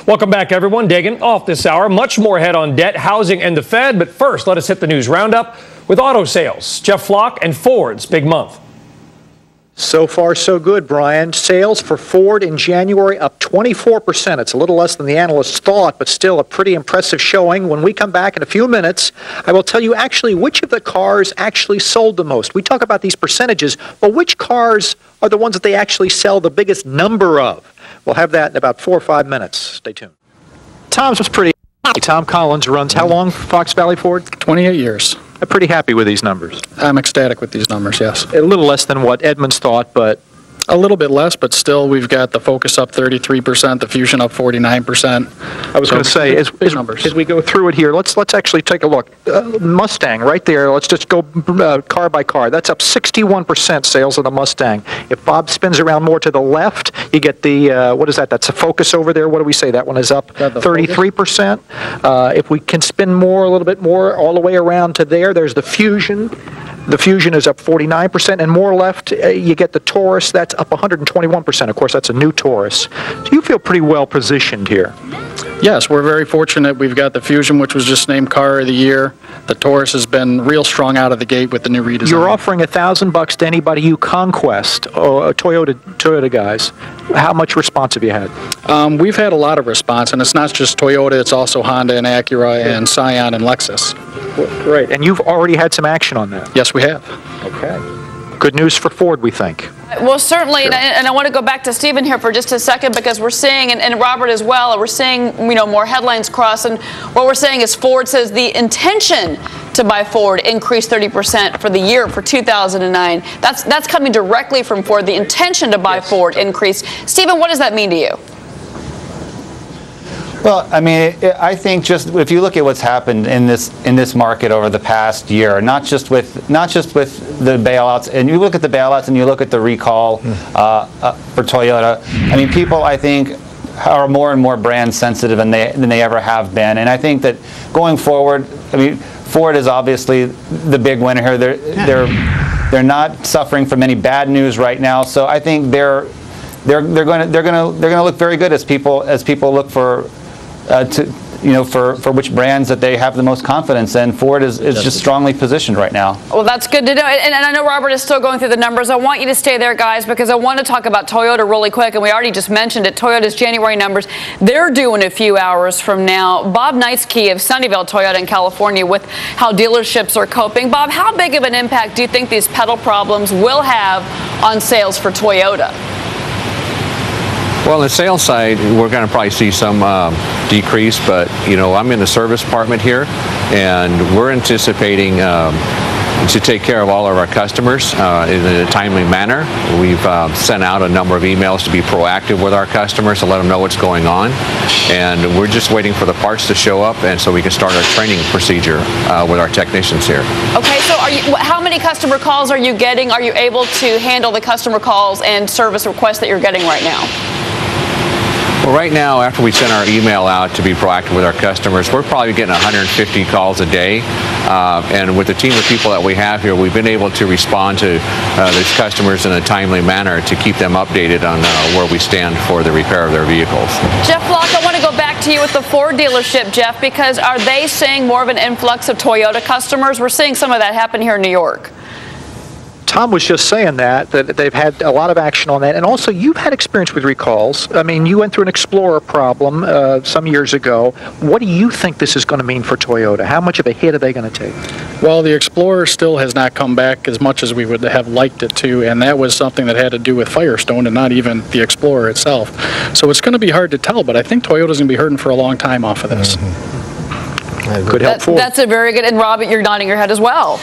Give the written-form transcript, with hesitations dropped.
Welcome back, everyone. Digging off this hour, much more ahead on debt, housing, and the Fed. But first, let us hit the news roundup with auto sales. Jeff Flock and Ford's big month. So far, so good, Brian. Sales for Ford in January up 24%. It's a little less than the analysts thought, but still a pretty impressive showing. When we come back in a few minutes, I will tell you actually which of the cars actually sold the most. We talk about these percentages, but which cars are the ones that they actually sell the biggest number of? We'll have that in about 4 or 5 minutes. Stay tuned. Tom's was pretty happy. Tom Collins runs how long for Fox Valley Ford? 28 years. I'm pretty happy with these numbers. I'm ecstatic with these numbers, yes. A little less than what Edmunds thought, but a little bit less, but still we've got the Focus up 33%, the Fusion up 49%. I was going to say, as we go through it here, let's actually take a look. Mustang right there, let's just go car by car. That's up 61% sales of the Mustang. If Bob spins around more to the left, you get the, what is that? That's a Focus over there. What do we say? That one is up 33%. If we can spin more, a little bit more, all the way around to there, there's the Fusion. The Fusion is up 49%, and more left, you get the Taurus. That's up 121%. Of course, that's a new Taurus. So you feel pretty well positioned here. Yes, we're very fortunate. We've got the Fusion, which was just named Car of the Year. The Taurus has been real strong out of the gate with the new redesign. You're offering $1,000 to anybody you conquest, or Toyota guys. How much response have you had? We've had a lot of response, and it's not just Toyota. It's also Honda and Acura and Scion and Lexus. Great. And you've already had some action on that? Yes, we have. Okay. Good news for Ford, we think. Well, certainly, Sure. and I want to go back to Stephen here for just a second, because we're seeing, and Robert as well, we're seeing, more headlines cross, and what we're saying is Ford says the intention to buy Ford increased 30% for the year for 2009. That's coming directly from Ford. The intention to buy Ford increased. Stephen, what does that mean to you? Well, I mean, I think just if you look at what's happened in this market over the past year, not just with the bailouts, and you look at the bailouts and you look at the recall for Toyota. I mean, people, I think, are more and more brand sensitive than they ever have been, and I think that going forward, I mean, Ford is obviously the big winner here. They're not suffering from any bad news right now, so I think they're going to look very good as people look for. For which brands that they have the most confidence in. Ford is just strongly positioned right now. Well, that's good to know. And I know Robert is still going through the numbers. I want you to stay there, guys, because I want to talk about Toyota really quick. And we already just mentioned it. Toyota's January numbers, they're due in a few hours from now. Bob Knightsky of Sunnyvale Toyota in California with how dealerships are coping. Bob, how big of an impact do you think these pedal problems will have on sales for Toyota? Well, on the sales side, we're going to probably see some decrease, but, I'm in the service department here, and we're anticipating to take care of all of our customers in a timely manner. We've sent out a number of emails to be proactive with our customers to let them know what's going on, and we're just waiting for the parts to show up, and so we can start our training procedure with our technicians here. Okay, so how many customer calls are you getting? Are you able to handle the customer calls and service requests that you're getting right now? Well, right now, after we send our email out to be proactive with our customers, we're probably getting 150 calls a day. And with the team of people that we have here, we've been able to respond to these customers in a timely manner to keep them updated on where we stand for the repair of their vehicles. Jeff Flock, I want to go back to you with the Ford dealership, Jeff, because are they seeing more of an influx of Toyota customers? We're seeing some of that happen here in New York. Tom was just saying that they've had a lot of action on that. And also, you've had experience with recalls. I mean, you went through an Explorer problem some years ago. What do you think this is going to mean for Toyota? How much of a hit are they going to take? Well, the Explorer still has not come back as much as we would have liked it to, and that was something that had to do with Firestone and not even the Explorer itself. So it's going to be hard to tell, but I think Toyota's going to be hurting for a long time off of this. Good help Ford. That's a very good, and Robert, you're nodding your head as well.